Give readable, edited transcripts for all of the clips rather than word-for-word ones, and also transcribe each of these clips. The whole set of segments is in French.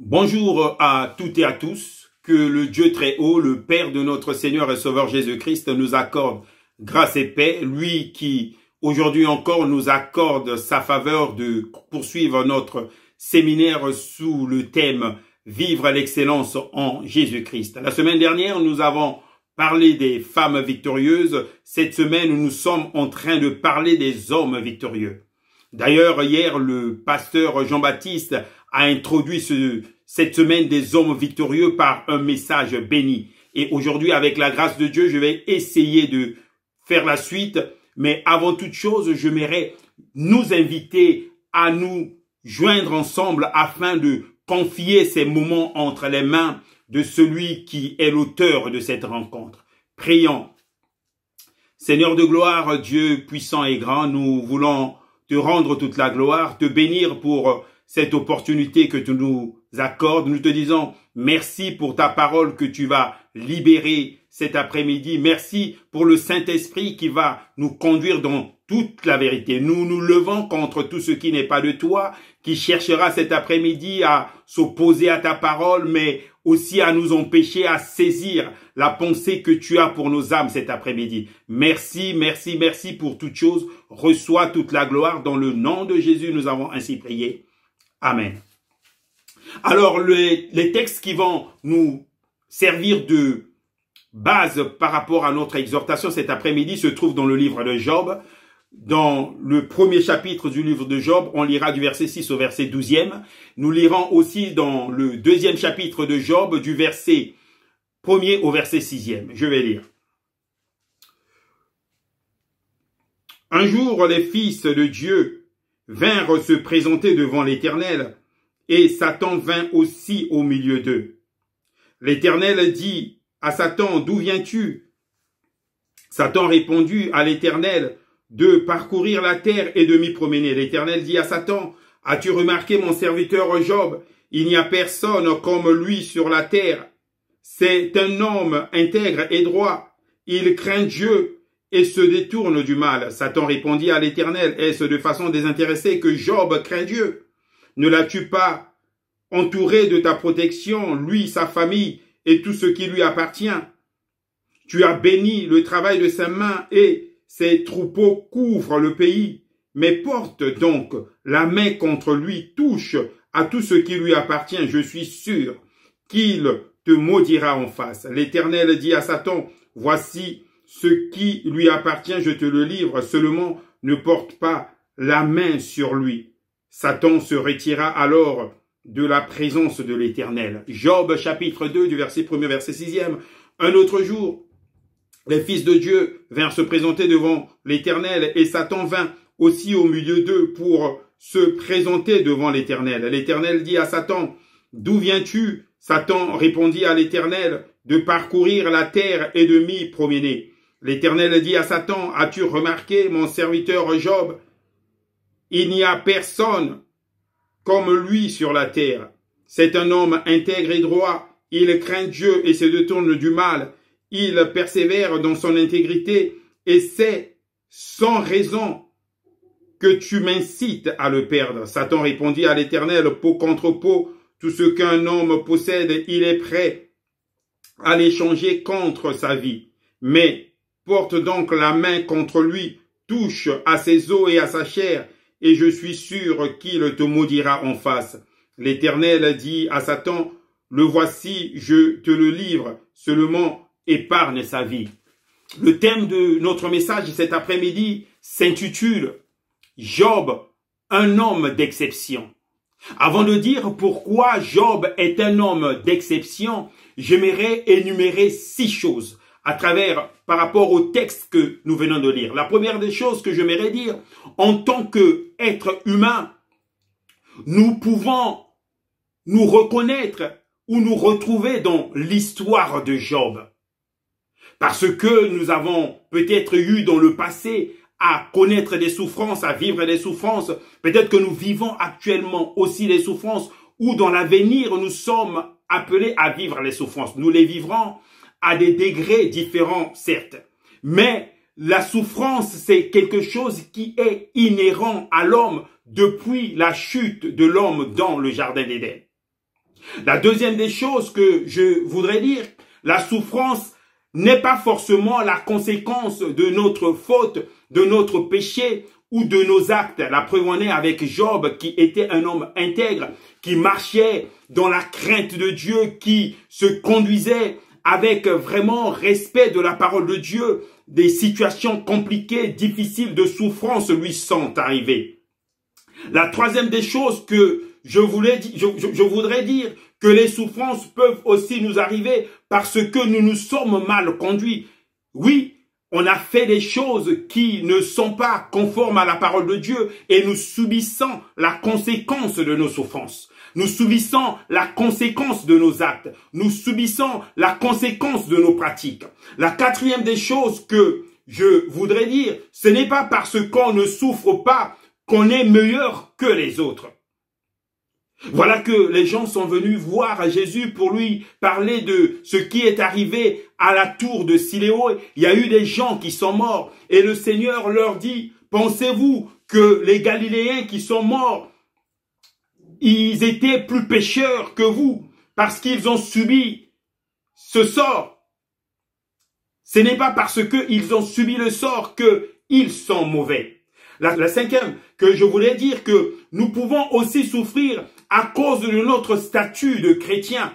Bonjour à toutes et à tous, que le Dieu très haut, le Père de notre Seigneur et Sauveur Jésus-Christ nous accorde grâce et paix, lui qui aujourd'hui encore nous accorde sa faveur de poursuivre notre séminaire sous le thème « Vivre l'excellence en Jésus-Christ ». La semaine dernière, nous avons parlé des femmes victorieuses. Cette semaine, nous sommes en train de parler des hommes victorieux. D'ailleurs, hier, le pasteur Jean-Baptiste a introduit cette semaine des hommes victorieux par un message béni. Et aujourd'hui, avec la grâce de Dieu, je vais essayer de faire la suite. Mais avant toute chose, j'aimerais nous inviter à nous joindre ensemble afin de confier ces moments entre les mains de celui qui est l'auteur de cette rencontre. Prions. Seigneur de gloire, Dieu puissant et grand, nous voulons te rendre toute la gloire, te bénir pour cette opportunité que tu nous accordes. Nous te disons merci pour ta parole que tu vas libérer cet après-midi. Merci pour le Saint-Esprit qui va nous conduire dans toute la vérité. Nous nous levons contre tout ce qui n'est pas de toi, qui cherchera cet après-midi à s'opposer à ta parole, mais aussi à nous empêcher à saisir la pensée que tu as pour nos âmes cet après-midi. Merci, merci, merci pour toutes choses. Reçois toute la gloire. Dans le nom de Jésus, nous avons ainsi prié. Amen. Alors, les textes qui vont nous servir de base par rapport à notre exhortation cet après-midi se trouvent dans le livre de Job. Dans le premier chapitre du livre de Job, on lira du verset 6 au verset 12e. Nous lirons aussi dans le deuxième chapitre de Job, du verset 1er au verset 6e. Je vais lire. Un jour, les fils de Dieu vinrent se présenter devant l'Éternel, et Satan vint aussi au milieu d'eux. L'Éternel dit à Satan, « D'où viens-tu » Satan répondit à l'Éternel, « De parcourir la terre et de m'y promener. » L'Éternel dit à Satan, « As-tu remarqué mon serviteur Job? Il n'y a personne comme lui sur la terre. C'est un homme intègre et droit. Il craint Dieu et se détourne du mal. » Satan répondit à l'Éternel, « Est-ce de façon désintéressée que Job craint Dieu? Ne l'as-tu pas entouré de ta protection, lui, sa famille et tout ce qui lui appartient? Tu as béni le travail de ses mains et ses troupeaux couvrent le pays. Mais porte donc la main contre lui, touche à tout ce qui lui appartient. Je suis sûr qu'il te maudira en face. » L'Éternel dit à Satan, « Voici ce qui lui appartient, je te le livre, seulement ne porte pas la main sur lui. » Satan se retira alors de la présence de l'Éternel. Job chapitre 2 du verset 1er verset 6e. Un autre jour, les fils de Dieu vinrent se présenter devant l'Éternel et Satan vint aussi au milieu d'eux pour se présenter devant l'Éternel. L'Éternel dit à Satan, « D'où viens-tu » Satan répondit à l'Éternel, « De parcourir la terre et de m'y promener. » L'Éternel dit à Satan, « As-tu remarqué mon serviteur Job? Il n'y a personne comme lui sur la terre. C'est un homme intègre et droit. Il craint Dieu et se détourne du mal. Il persévère dans son intégrité et c'est sans raison que tu m'incites à le perdre. » Satan répondit à l'Éternel, « Peau contre peau, tout ce qu'un homme possède, il est prêt à l'échanger contre sa vie. Mais porte donc la main contre lui, touche à ses os et à sa chair, et je suis sûr qu'il te maudira en face. » L'Éternel dit à Satan, « Le voici, je te le livre, seulement épargne sa vie. » Le thème de notre message cet après-midi s'intitule « Job, un homme d'exception ». Avant de dire pourquoi Job est un homme d'exception, j'aimerais énumérer 6 choses par rapport au texte que nous venons de lire. La première des choses que j'aimerais dire, en tant qu'être humain, nous pouvons nous reconnaître ou nous retrouver dans l'histoire de Job. Parce que nous avons peut-être eu dans le passé à connaître des souffrances, à vivre des souffrances. Peut-être que nous vivons actuellement aussi les souffrances ou dans l'avenir nous sommes appelés à vivre les souffrances. Nous les vivrons à des degrés différents, certes. Mais la souffrance, c'est quelque chose qui est inhérent à l'homme depuis la chute de l'homme dans le jardin d'Éden. La deuxième des choses que je voudrais dire, la souffrance n'est pas forcément la conséquence de notre faute, de notre péché ou de nos actes. La preuve en est avec Job, qui était un homme intègre, qui marchait dans la crainte de Dieu, qui se conduisait avec vraiment respect de la parole de Dieu. Des situations compliquées, difficiles, de souffrance lui sont arrivées. La troisième des choses que je voudrais dire, que les souffrances peuvent aussi nous arriver parce que nous nous sommes mal conduits. Oui, on a fait des choses qui ne sont pas conformes à la parole de Dieu et nous subissons la conséquence de nos souffrances. Nous subissons la conséquence de nos actes. Nous subissons la conséquence de nos pratiques. La quatrième des choses que je voudrais dire, ce n'est pas parce qu'on ne souffre pas qu'on est meilleur que les autres. Voilà que les gens sont venus voir Jésus pour lui parler de ce qui est arrivé à la tour de Siloé. Il y a eu des gens qui sont morts et le Seigneur leur dit, pensez-vous que les Galiléens qui sont morts, ils étaient plus pécheurs que vous parce qu'ils ont subi ce sort? Ce n'est pas parce qu'ils ont subi le sort qu'ils sont mauvais. La cinquième que je voulais dire, que nous pouvons aussi souffrir à cause de notre statut de chrétien.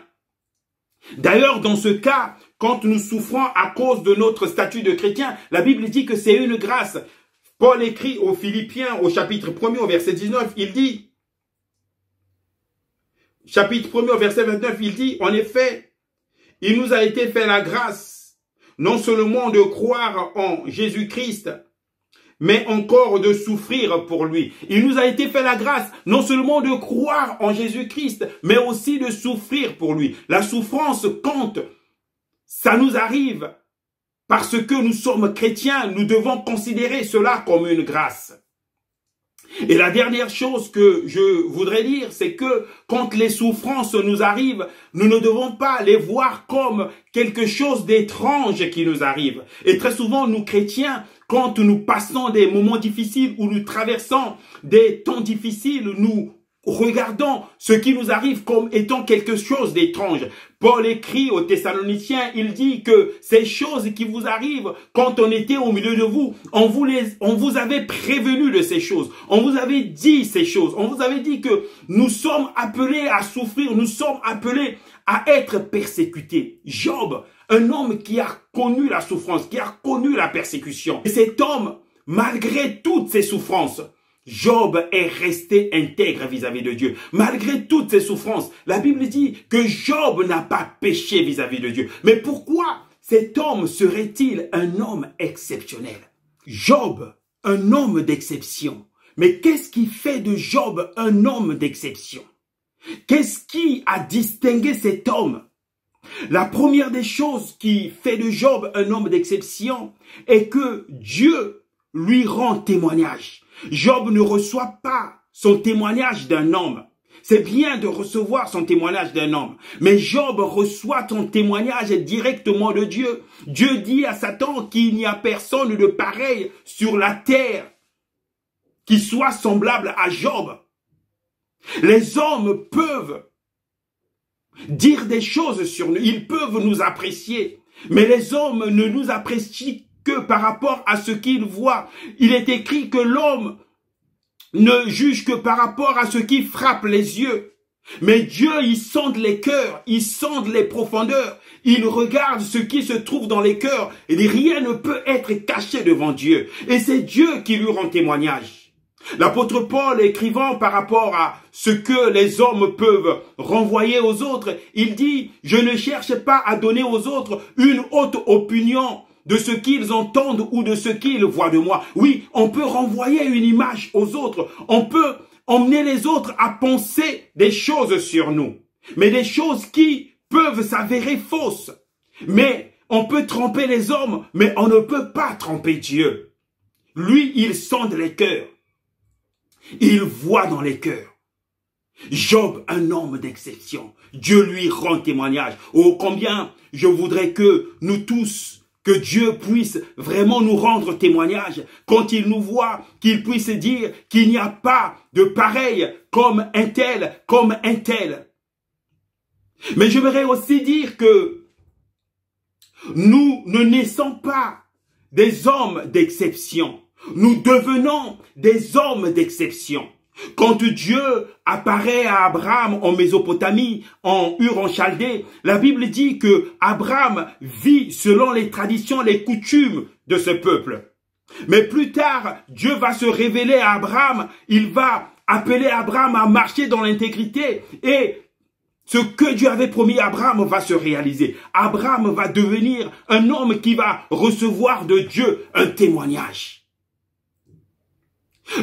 D'ailleurs, dans ce cas, quand nous souffrons à cause de notre statut de chrétien, la Bible dit que c'est une grâce. Paul écrit aux Philippiens, au chapitre 1er, au verset 19, il dit, chapitre 1er, au verset 29, il dit, en effet, il nous a été fait la grâce, non seulement de croire en Jésus-Christ, mais encore de souffrir pour lui. Il nous a été fait la grâce, non seulement de croire en Jésus-Christ, mais aussi de souffrir pour lui. La souffrance compte. Ça nous arrive parce que nous sommes chrétiens. Nous devons considérer cela comme une grâce. Et la dernière chose que je voudrais dire, c'est que quand les souffrances nous arrivent, nous ne devons pas les voir comme quelque chose d'étrange qui nous arrive. Et très souvent, nous chrétiens, quand nous passons des moments difficiles ou nous traversons des temps difficiles, nous regardons ce qui nous arrive comme étant quelque chose d'étrange. Paul écrit aux Thessaloniciens, il dit que ces choses qui vous arrivent quand on était au milieu de vous, on vous avait prévenu de ces choses. On vous avait dit ces choses. On vous avait dit que nous sommes appelés à souffrir, nous sommes appelés à être persécutés. Job, un homme qui a connu la souffrance, qui a connu la persécution. Et cet homme, malgré toutes ses souffrances, Job est resté intègre vis-à-vis de Dieu. Malgré toutes ses souffrances, la Bible dit que Job n'a pas péché vis-à-vis de Dieu. Mais pourquoi cet homme serait-il un homme exceptionnel? Job, un homme d'exception. Mais qu'est-ce qui fait de Job un homme d'exception? Qu'est-ce qui a distingué cet homme? La première des choses qui fait de Job un homme d'exception est que Dieu lui rend témoignage. Job ne reçoit pas son témoignage d'un homme. C'est bien de recevoir son témoignage d'un homme. Mais Job reçoit son témoignage directement de Dieu. Dieu dit à Satan qu'il n'y a personne de pareil sur la terre qui soit semblable à Job. Les hommes peuvent dire des choses sur nous. Ils peuvent nous apprécier. Mais les hommes ne nous apprécient que par rapport à ce qu'il voit. Il est écrit que l'homme ne juge que par rapport à ce qui frappe les yeux. Mais Dieu, il sonde les cœurs, il sonde les profondeurs, il regarde ce qui se trouve dans les cœurs et rien ne peut être caché devant Dieu. Et c'est Dieu qui lui rend témoignage. L'apôtre Paul, écrivant par rapport à ce que les hommes peuvent renvoyer aux autres, il dit « Je ne cherche pas à donner aux autres une haute opinion de ce qu'ils entendent ou de ce qu'ils voient de moi. » Oui, on peut renvoyer une image aux autres. On peut emmener les autres à penser des choses sur nous. Mais des choses qui peuvent s'avérer fausses. Mais on peut tromper les hommes, mais on ne peut pas tromper Dieu. Lui, il sonde les cœurs. Il voit dans les cœurs. Job, un homme d'exception. Dieu lui rend témoignage. Oh, combien je voudrais que nous tous, que Dieu puisse vraiment nous rendre témoignage. Quand il nous voit, qu'il puisse dire qu'il n'y a pas de pareil comme un tel, comme un tel. Mais j'aimerais aussi dire que nous ne naissons pas des hommes d'exception. Nous devenons des hommes d'exception. Quand Dieu apparaît à Abraham en Mésopotamie, en Ur en Chaldée, la Bible dit que Abraham vit selon les traditions, les coutumes de ce peuple. Mais plus tard, Dieu va se révéler à Abraham, il va appeler Abraham à marcher dans l'intégrité et ce que Dieu avait promis à Abraham va se réaliser. Abraham va devenir un homme qui va recevoir de Dieu un témoignage.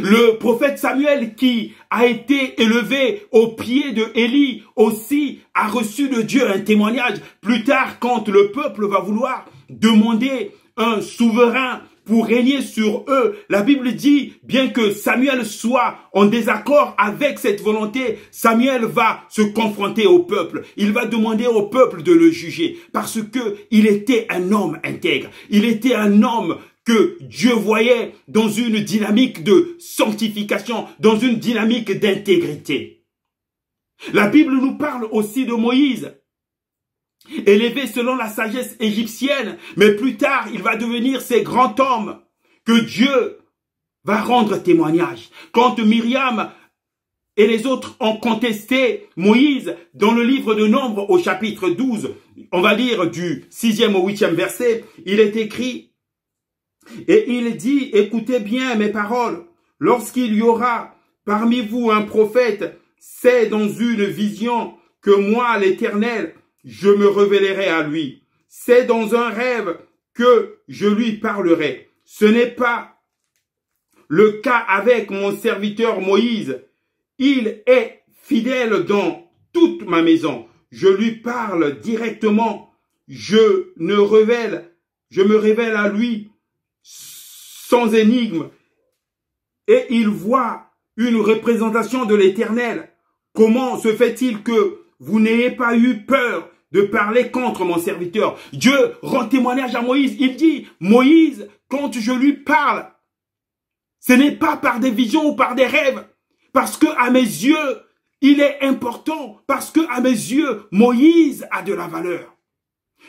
Le prophète Samuel qui a été élevé au pied de Élie aussi a reçu de Dieu un témoignage. Plus tard, quand le peuple va vouloir demander un souverain pour régner sur eux, la Bible dit, bien que Samuel soit en désaccord avec cette volonté, Samuel va se confronter au peuple. Il va demander au peuple de le juger parce que il était un homme intègre. Il était un homme que Dieu voyait dans une dynamique de sanctification, dans une dynamique d'intégrité. La Bible nous parle aussi de Moïse, élevé selon la sagesse égyptienne, mais plus tard, il va devenir ce grand homme que Dieu va rendre témoignage. Quand Myriam et les autres ont contesté Moïse, dans le livre de Nombres au chapitre 12, on va lire du 6e au 8e verset, il est écrit: et il dit, écoutez bien mes paroles, lorsqu'il y aura parmi vous un prophète, c'est dans une vision que moi, l'Éternel, je me révélerai à lui. C'est dans un rêve que je lui parlerai. Ce n'est pas le cas avec mon serviteur Moïse. Il est fidèle dans toute ma maison. Je lui parle directement. Je me révèle à lui sans énigme, et il voit une représentation de l'Éternel. Comment se fait-il que vous n'ayez pas eu peur de parler contre mon serviteur? Dieu rend témoignage à Moïse. Il dit, Moïse, quand je lui parle, ce n'est pas par des visions ou par des rêves, parce que à mes yeux, il est important, parce que à mes yeux, Moïse a de la valeur.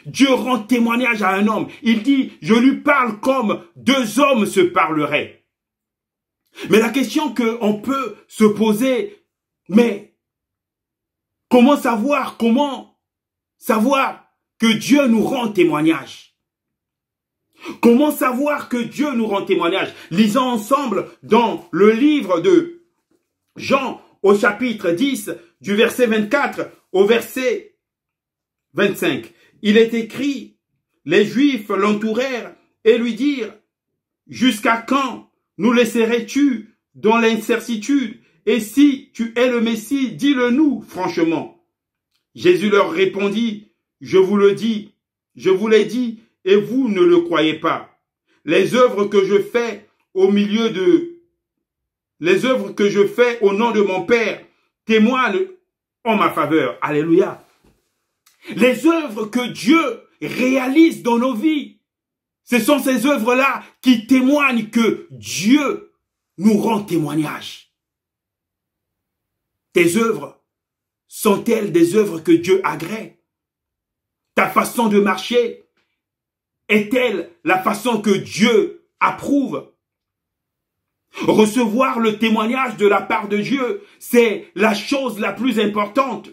Dieu rend témoignage à un homme. Il dit, je lui parle comme deux hommes se parleraient. Mais la question qu'on peut se poser, mais comment savoir que Dieu nous rend témoignage? Comment savoir que Dieu nous rend témoignage? Lisons ensemble dans le livre de Jean au chapitre 10, du verset 24 au verset 25. Il est écrit, les Juifs l'entourèrent et lui dirent, jusqu'à quand nous laisserais-tu dans l'incertitude? Et si tu es le Messie, dis-le-nous franchement. Jésus leur répondit, je vous l'ai dit, et vous ne le croyez pas. Les œuvres que je fais au nom de mon Père témoignent en ma faveur. Alléluia. Les œuvres que Dieu réalise dans nos vies, ce sont ces œuvres-là qui témoignent que Dieu nous rend témoignage. Tes œuvres sont-elles des œuvres que Dieu agrée? Ta façon de marcher est-elle la façon que Dieu approuve? Recevoir le témoignage de la part de Dieu, c'est la chose la plus importante.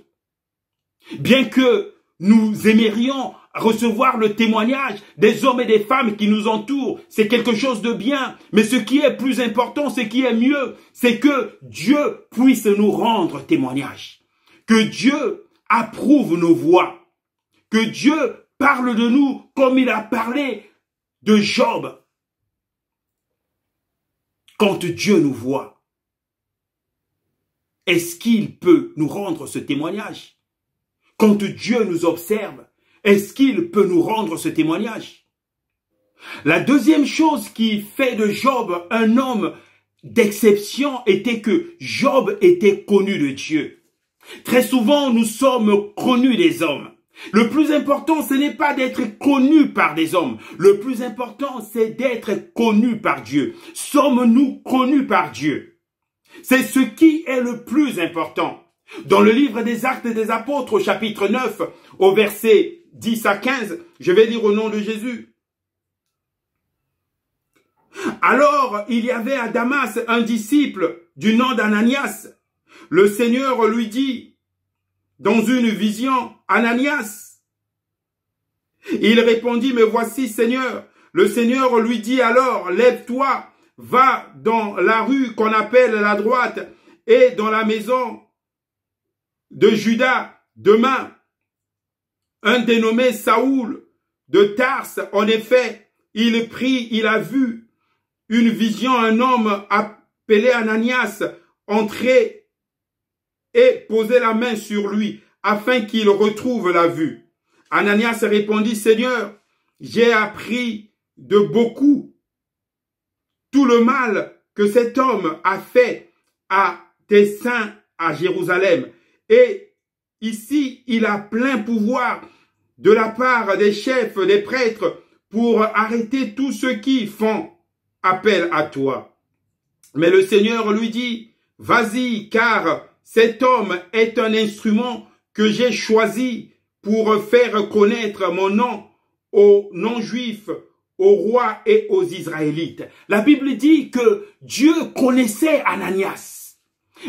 Bien que nous aimerions recevoir le témoignage des hommes et des femmes qui nous entourent, c'est quelque chose de bien. Mais ce qui est plus important, ce qui est mieux, c'est que Dieu puisse nous rendre témoignage. Que Dieu approuve nos voix. Que Dieu parle de nous comme il a parlé de Job. Quand Dieu nous voit, est-ce qu'il peut nous rendre ce témoignage? Quand Dieu nous observe, est-ce qu'il peut nous rendre ce témoignage? La deuxième chose qui fait de Job un homme d'exception était que Job était connu de Dieu. Très souvent, nous sommes connus des hommes. Le plus important, ce n'est pas d'être connu par des hommes. Le plus important, c'est d'être connu par Dieu. Sommes-nous connus par Dieu? C'est ce qui est le plus important. Dans le livre des Actes des Apôtres, au chapitre 9, au verset 10 à 15, je vais lire au nom de Jésus. Alors, il y avait à Damas un disciple du nom d'Ananias. Le Seigneur lui dit, dans une vision, Ananias. Il répondit, me voici, Seigneur. Le Seigneur lui dit alors, lève-toi, va dans la rue qu'on appelle la droite et dans la maison de Judas. Demain, un dénommé Saoul de Tarse, en effet, il prit, il a vu une vision, un homme appelé Ananias entrer et poser la main sur lui afin qu'il retrouve la vue. Ananias répondit, Seigneur, j'ai appris de beaucoup tout le mal que cet homme a fait à tes saints à Jérusalem. Et ici, il a plein pouvoir de la part des chefs, des prêtres, pour arrêter tous ceux qui font appel à toi. Mais le Seigneur lui dit, vas-y, car cet homme est un instrument que j'ai choisi pour faire connaître mon nom aux non-juifs, aux rois et aux Israélites. La Bible dit que Dieu connaissait Ananias.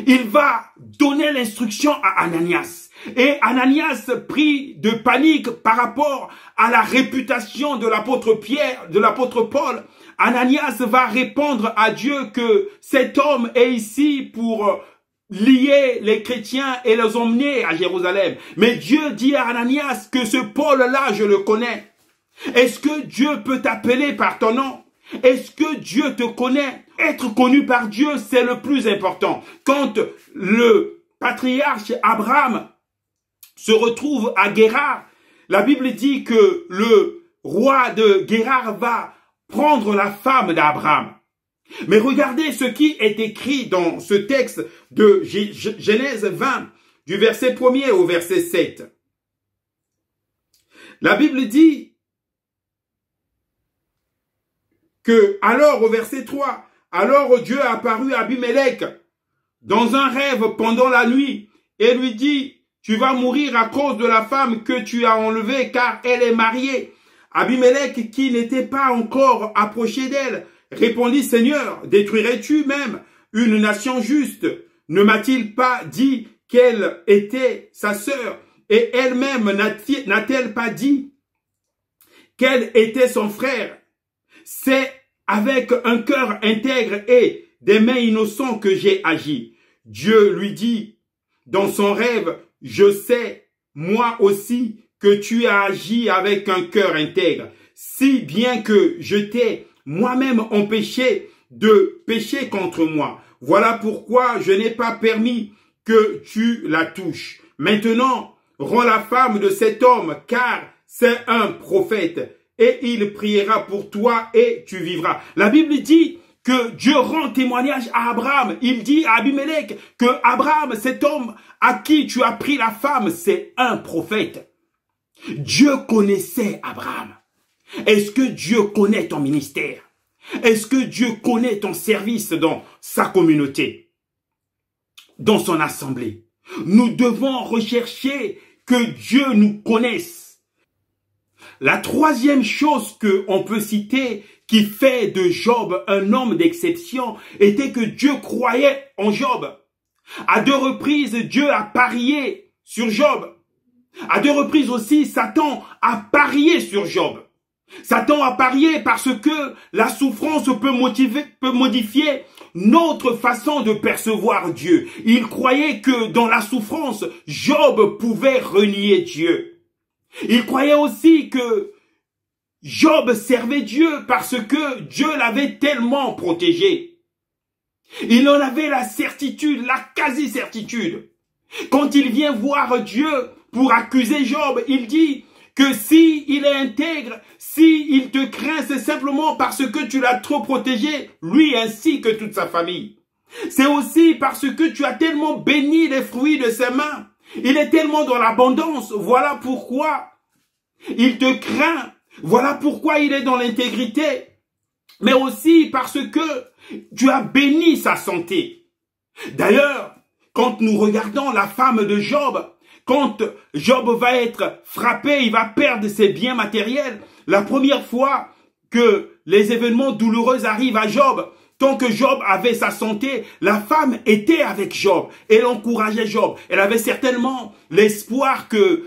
Il va donner l'instruction à Ananias. Et Ananias prit de panique par rapport à la réputation de l'apôtre Pierre, de l'apôtre Paul. Ananias va répondre à Dieu que cet homme est ici pour lier les chrétiens et les emmener à Jérusalem. Mais Dieu dit à Ananias que ce Paul-là, je le connais. Est-ce que Dieu peut t'appeler par ton nom? Est-ce que Dieu te connaît? Être connu par Dieu, c'est le plus important. Quand le patriarche Abraham se retrouve à Guérar, la Bible dit que le roi de Guérar va prendre la femme d'Abraham. Mais regardez ce qui est écrit dans ce texte de Genèse 20, du verset 1er au verset 7. La Bible dit que, alors au verset 3, alors Dieu apparut à Abimelech dans un rêve pendant la nuit et lui dit, tu vas mourir à cause de la femme que tu as enlevée car elle est mariée. Abimelech, qui n'était pas encore approché d'elle, répondit, Seigneur, détruirais-tu même une nation juste? Ne m'a-t-il pas dit qu'elle était sa sœur? Et elle-même n'a-t-elle pas dit qu'elle était son frère? C'est avec un cœur intègre et des mains innocentes que j'ai agi. Dieu lui dit dans son rêve, je sais, moi aussi, que tu as agi avec un cœur intègre, si bien que je t'ai moi-même empêché de pécher contre moi. Voilà pourquoi je n'ai pas permis que tu la touches. Maintenant, rends la femme de cet homme, car c'est un prophète, et il priera pour toi et tu vivras. La Bible dit que Dieu rend témoignage à Abraham. Il dit à Abimelech que Abraham, cet homme à qui tu as pris la femme, c'est un prophète. Dieu connaissait Abraham. Est-ce que Dieu connaît ton ministère? Est-ce que Dieu connaît ton service dans sa communauté, dans son assemblée? Nous devons rechercher que Dieu nous connaisse. La troisième chose qu'on peut citer qui fait de Job un homme d'exception était que Dieu croyait en Job. À 2 reprises, Dieu a parié sur Job. À 2 reprises aussi, Satan a parié sur Job. Satan a parié parce que la souffrance peut modifier notre façon de percevoir Dieu. Il croyait que dans la souffrance, Job pouvait renier Dieu. Il croyait aussi que Job servait Dieu parce que Dieu l'avait tellement protégé. Il en avait la certitude, la quasi-certitude. Quand il vient voir Dieu pour accuser Job, il dit que si il est intègre, si il te craint, c'est simplement parce que tu l'as trop protégé, lui ainsi que toute sa famille. C'est aussi parce que tu as tellement béni les fruits de ses mains. Il est tellement dans l'abondance. Voilà pourquoi il te craint. Voilà pourquoi il est dans l'intégrité. Mais aussi parce que tu as béni sa santé. D'ailleurs, quand nous regardons la femme de Job, quand Job va être frappé, il va perdre ses biens matériels. La première fois que les événements douloureux arrivent à Job, tant que Job avait sa santé, la femme était avec Job. Elle encourageait Job. Elle avait certainement l'espoir que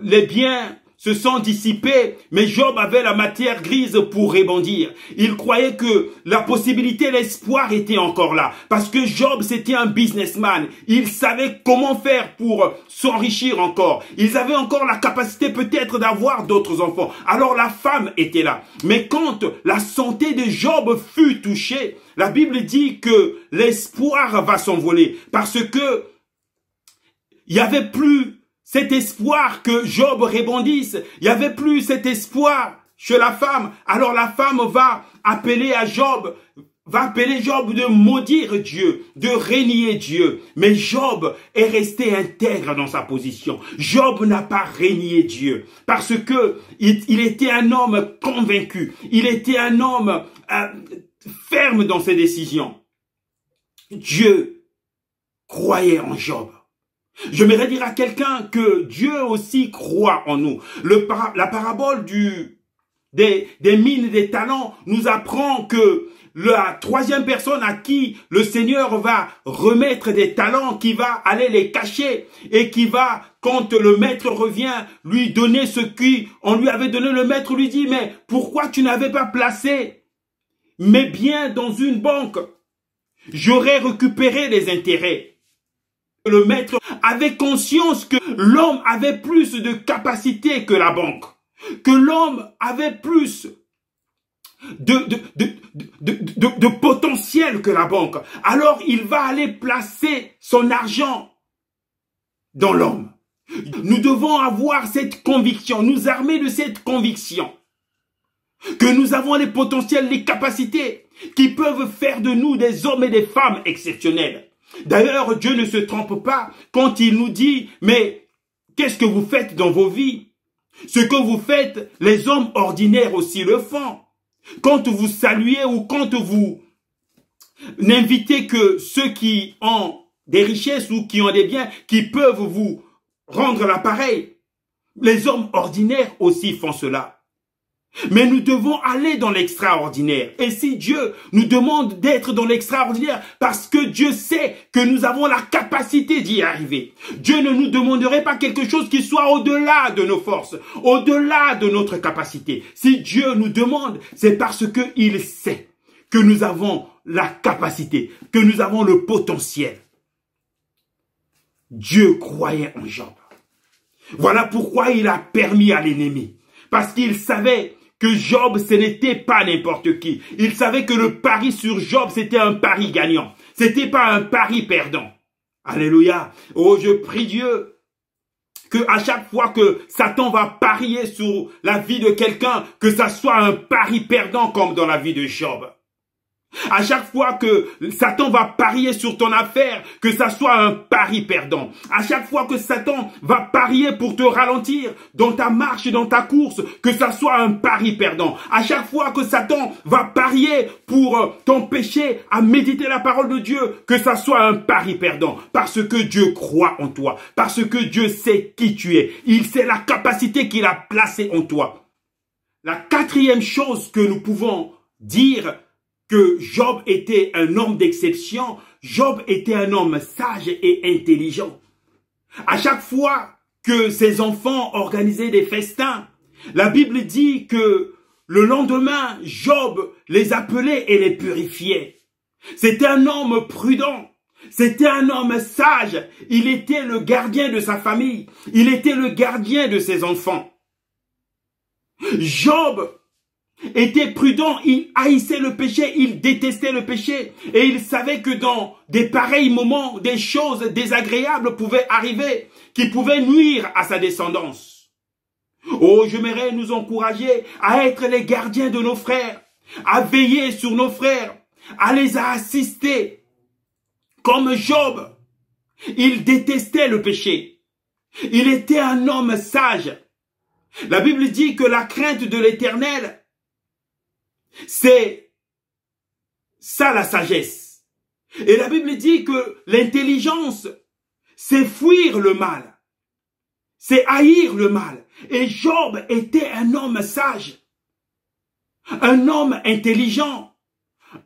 les biens se sont dissipés, mais Job avait la matière grise pour rebondir. Il croyait que la possibilité, l'espoir était encore là. Parce que Job, c'était un businessman. Il savait comment faire pour s'enrichir encore. Ils avaient encore la capacité peut-être d'avoir d'autres enfants. Alors la femme était là. Mais quand la santé de Job fut touchée, la Bible dit que l'espoir va s'envoler. Parce que il n'y avait plus cet espoir que Job rebondisse. Il n'y avait plus cet espoir chez la femme. Alors la femme va appeler Job de maudire Dieu, de renier Dieu. Mais Job est resté intègre dans sa position. Job n'a pas renié Dieu parce que il était un homme convaincu. Il était un homme ferme dans ses décisions. Dieu croyait en Job. J'aimerais dire à quelqu'un que Dieu aussi croit en nous. La parabole des mines des talents nous apprend que la troisième personne à qui le Seigneur va remettre des talents, qui va aller les cacher et qui va, quand le maître revient, lui donner ce qu'on lui avait donné, le maître lui dit, mais pourquoi tu n'avais pas placé mes biens dans une banque? J'aurais récupéré les intérêts. Le maître avait conscience que l'homme avait plus de capacité que la banque, que l'homme avait plus de potentiel que la banque. Alors il va aller placer son argent dans l'homme. Nous devons avoir cette conviction, nous armer de cette conviction que nous avons les potentiels, les capacités qui peuvent faire de nous des hommes et des femmes exceptionnels. D'ailleurs, Dieu ne se trompe pas quand il nous dit, mais qu'est-ce que vous faites dans vos vies? Ce que vous faites, les hommes ordinaires aussi le font. Quand vous saluez ou quand vous n'invitez que ceux qui ont des richesses ou qui ont des biens, qui peuvent vous rendre l'appareil, les hommes ordinaires aussi font cela. Mais nous devons aller dans l'extraordinaire. Et si Dieu nous demande d'être dans l'extraordinaire, parce que Dieu sait que nous avons la capacité d'y arriver. Dieu ne nous demanderait pas quelque chose qui soit au-delà de nos forces, au-delà de notre capacité. Si Dieu nous demande, c'est parce qu'il sait que nous avons la capacité, que nous avons le potentiel. Dieu croyait en Job. Voilà pourquoi il a permis à l'ennemi. Parce qu'il savait que Job, ce n'était pas n'importe qui. Il savait que le pari sur Job, c'était un pari gagnant. C'était pas un pari perdant. Alléluia. Oh, je prie Dieu que à chaque fois que Satan va parier sur la vie de quelqu'un, que ça soit un pari perdant comme dans la vie de Job. À chaque fois que Satan va parier sur ton affaire, que ça soit un pari perdant. À chaque fois que Satan va parier pour te ralentir dans ta marche, dans ta course, que ça soit un pari perdant. À chaque fois que Satan va parier pour t'empêcher à méditer la parole de Dieu, que ça soit un pari perdant. Parce que Dieu croit en toi. Parce que Dieu sait qui tu es. Il sait la capacité qu'il a placée en toi. La quatrième chose que nous pouvons dire que Job était un homme d'exception, Job était un homme sage et intelligent. À chaque fois que ses enfants organisaient des festins, la Bible dit que le lendemain, Job les appelait et les purifiait. C'était un homme prudent. C'était un homme sage. Il était le gardien de sa famille. Il était le gardien de ses enfants. Job était prudent, il haïssait le péché, il détestait le péché et il savait que dans des pareils moments, des choses désagréables pouvaient arriver qui pouvaient nuire à sa descendance. Oh, j'aimerais nous encourager à être les gardiens de nos frères, à veiller sur nos frères, à les assister. Comme Job, il détestait le péché. Il était un homme sage. La Bible dit que la crainte de l'Éternel, c'est ça la sagesse. Et la Bible dit que l'intelligence, c'est fuir le mal. C'est haïr le mal. Et Job était un homme sage. Un homme intelligent.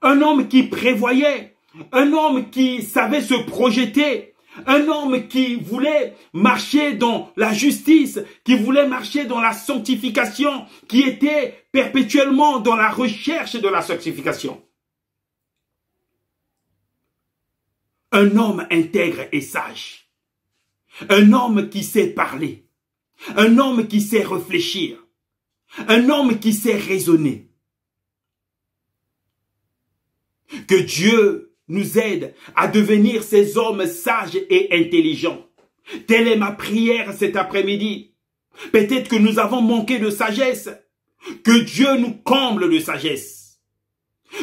Un homme qui prévoyait. Un homme qui savait se projeter. Un homme qui voulait marcher dans la justice, qui voulait marcher dans la sanctification, qui était perpétuellement dans la recherche de la sanctification. Un homme intègre et sage. Un homme qui sait parler. Un homme qui sait réfléchir. Un homme qui sait raisonner. Que Dieu nous aide à devenir ces hommes sages et intelligents. Telle est ma prière cet après-midi. Peut-être que nous avons manqué de sagesse. Que Dieu nous comble de sagesse.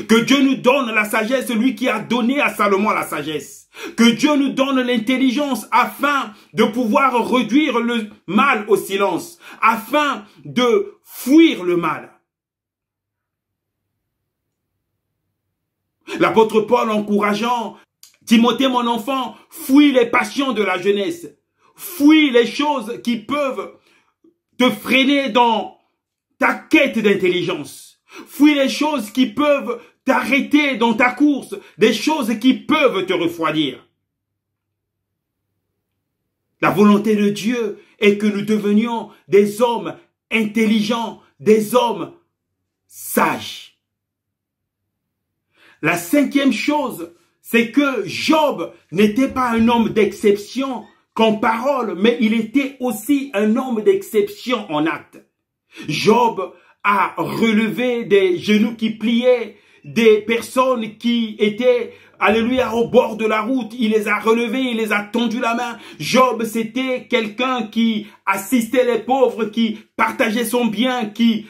Que Dieu nous donne la sagesse, lui qui a donné à Salomon la sagesse. Que Dieu nous donne l'intelligence afin de pouvoir réduire le mal au silence. Afin de fuir le mal. L'apôtre Paul encourageant Timothée, mon enfant, fuis les passions de la jeunesse. Fuis les choses qui peuvent te freiner dans ta quête d'intelligence. Fuis les choses qui peuvent t'arrêter dans ta course. Des choses qui peuvent te refroidir. La volonté de Dieu est que nous devenions des hommes intelligents, des hommes sages. La cinquième chose, c'est que Job n'était pas un homme d'exception qu'en parole, mais il était aussi un homme d'exception en acte. Job a relevé des genoux qui pliaient, des personnes qui étaient, alléluia, au bord de la route. Il les a relevés, il les a tendu la main. Job, c'était quelqu'un qui assistait les pauvres, qui partageait son bien, qui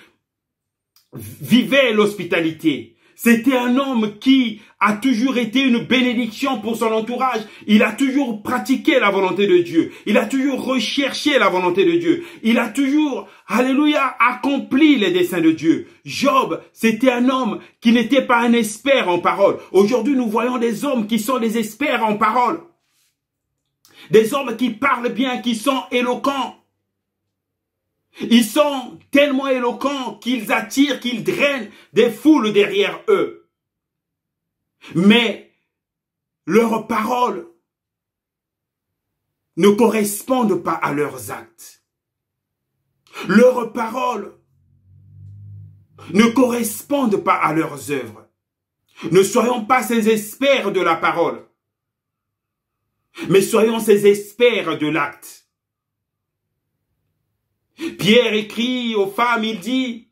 vivait l'hospitalité. C'était un homme qui a toujours été une bénédiction pour son entourage. Il a toujours pratiqué la volonté de Dieu. Il a toujours recherché la volonté de Dieu. Il a toujours, alléluia, accompli les desseins de Dieu. Job, c'était un homme qui n'était pas un expert en parole. Aujourd'hui, nous voyons des hommes qui sont des experts en parole. Des hommes qui parlent bien, qui sont éloquents. Ils sont tellement éloquents qu'ils attirent, qu'ils drainent des foules derrière eux. Mais leurs paroles ne correspondent pas à leurs actes. Leurs paroles ne correspondent pas à leurs œuvres. Ne soyons pas ces experts de la parole, mais soyons ces experts de l'acte. Pierre écrit aux femmes, il dit,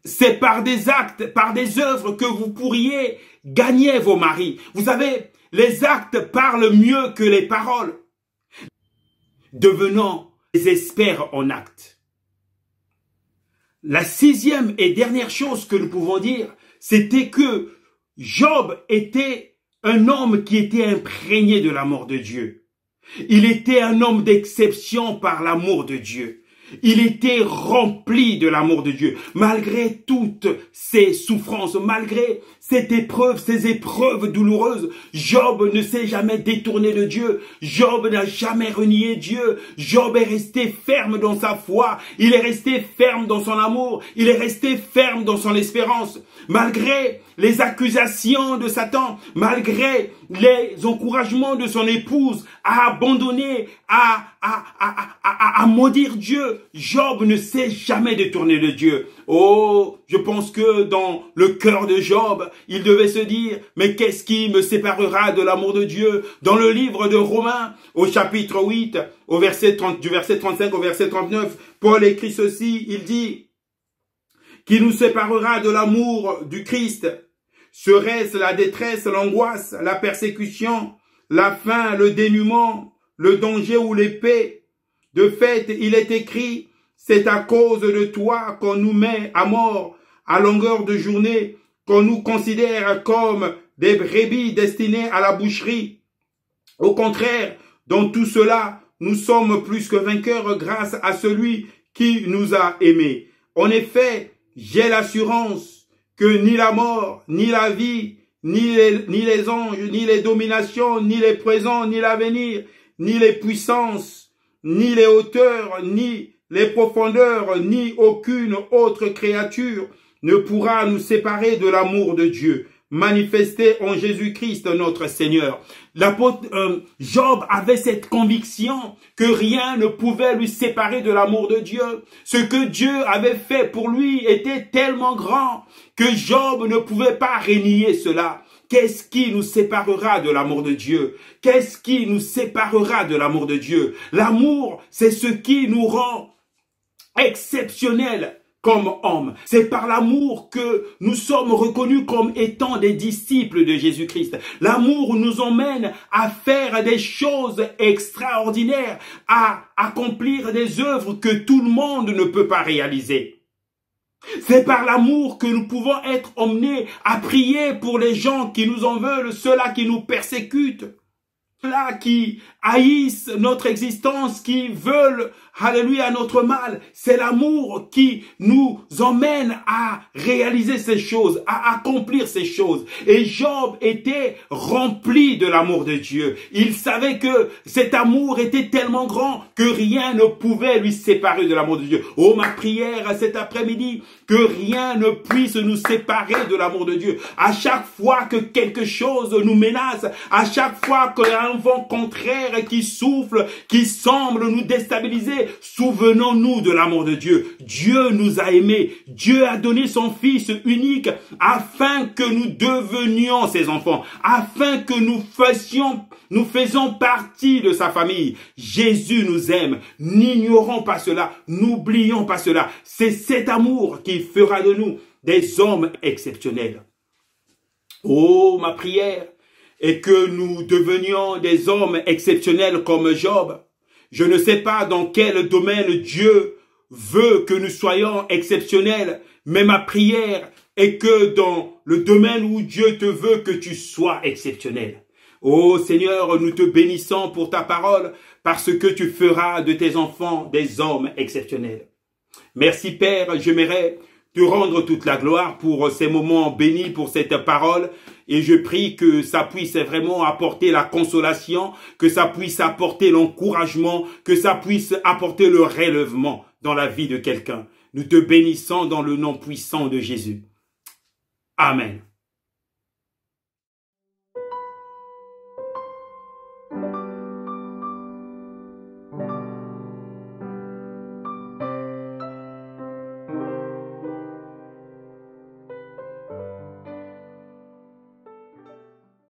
c'est par des actes, par des œuvres que vous pourriez gagner vos maris. Vous savez, les actes parlent mieux que les paroles. Devenons des experts en actes. La sixième et dernière chose que nous pouvons dire, c'était que Job était un homme qui était imprégné de l'amour de Dieu. Il était un homme d'exception par l'amour de Dieu. Il était rempli de l'amour de Dieu. Malgré toutes ses souffrances, malgré cette épreuve, ces épreuves douloureuses, Job ne s'est jamais détourné de Dieu. Job n'a jamais renié Dieu. Job est resté ferme dans sa foi. Il est resté ferme dans son amour. Il est resté ferme dans son espérance. Malgré les accusations de Satan, malgré les encouragements de son épouse à abandonner, à maudire Dieu, Job ne s'est jamais détourné de Dieu. Oh, je pense que dans le cœur de Job, il devait se dire, mais qu'est-ce qui me séparera de l'amour de Dieu? Dans le livre de Romains, au chapitre 8, du verset 35 au verset 39, Paul écrit ceci, il dit, qui nous séparera de l'amour du Christ? Serait-ce la détresse, l'angoisse, la persécution, la faim, le dénuement, le danger ou l'épée? De fait, il est écrit, c'est à cause de toi qu'on nous met à mort à longueur de journée, qu'on nous considère comme des brebis destinées à la boucherie. Au contraire, dans tout cela, nous sommes plus que vainqueurs grâce à celui qui nous a aimés. En effet, j'ai l'assurance que ni la mort, ni la vie, ni les anges, ni les dominations, ni les présents, ni l'avenir, ni les puissances, ni les hauteurs, ni les profondeurs, ni aucune autre créature ne pourra nous séparer de l'amour de Dieu, manifesté en Jésus-Christ notre Seigneur. L'apôtre Job avait cette conviction que rien ne pouvait lui séparer de l'amour de Dieu. Ce que Dieu avait fait pour lui était tellement grand que Job ne pouvait pas renier cela. Qu'est-ce qui nous séparera de l'amour de Dieu? Qu'est-ce qui nous séparera de l'amour de Dieu? L'amour, c'est ce qui nous rend exceptionnels comme hommes. C'est par l'amour que nous sommes reconnus comme étant des disciples de Jésus-Christ. L'amour nous emmène à faire des choses extraordinaires, à accomplir des œuvres que tout le monde ne peut pas réaliser. C'est par l'amour que nous pouvons être emmenés à prier pour les gens qui nous en veulent, ceux-là qui nous persécutent, ceux-là qui haïssent notre existence, qui veulent, alléluia, notre mal. C'est l'amour qui nous emmène à réaliser ces choses, à accomplir ces choses. Et Job était rempli de l'amour de Dieu. Il savait que cet amour était tellement grand que rien ne pouvait lui séparer de l'amour de Dieu. Oh, ma prière cet après-midi, que rien ne puisse nous séparer de l'amour de Dieu. À chaque fois que quelque chose nous menace, à chaque fois qu'il y a un vent contraire qui souffle, qui semble nous déstabiliser, souvenons-nous de l'amour de Dieu. Dieu nous a aimés. Dieu a donné son Fils unique afin que nous devenions ses enfants, afin que nous faisons partie de sa famille. Jésus nous aime. N'ignorons pas cela. N'oublions pas cela. C'est cet amour qui fera de nous des hommes exceptionnels. Oh, ma prière est que nous devenions des hommes exceptionnels comme Job. Je ne sais pas dans quel domaine Dieu veut que nous soyons exceptionnels, mais ma prière est que dans le domaine où Dieu te veut que tu sois exceptionnel. Oh Seigneur, nous te bénissons pour ta parole parce que tu feras de tes enfants des hommes exceptionnels. Merci Père, j'aimerais te rendre toute la gloire pour ces moments bénis, pour cette parole. Et je prie que ça puisse vraiment apporter la consolation, que ça puisse apporter l'encouragement, que ça puisse apporter le relèvement dans la vie de quelqu'un. Nous te bénissons dans le nom puissant de Jésus. Amen.